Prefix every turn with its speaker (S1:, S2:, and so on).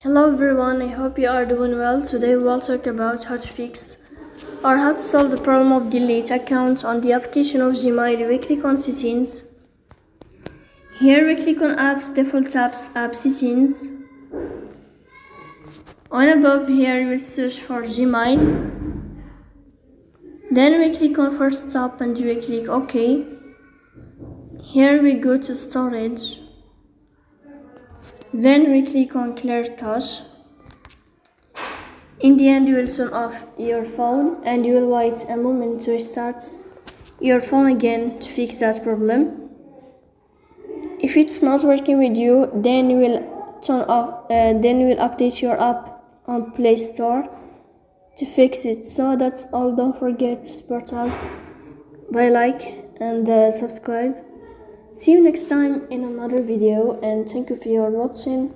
S1: Hello everyone, I hope you are doing well. Today we will talk about how to fix or how to solve the problem of delete accounts on the application of Gmail. We click on settings. Here we click on apps, default apps, app settings. On above here you will search for Gmail. Then we click on first stop and we click OK. Here we go to storage. Then we click on clear cache. In the end, you will turn off your phone and you will wait a moment to restart your phone again to fix that problem. If it's not working with you, then you will then you will update your app on Play Store to fix it. So that's all. Don't forget to support us by like and subscribe. See you next time in another video, and thank you for your watching.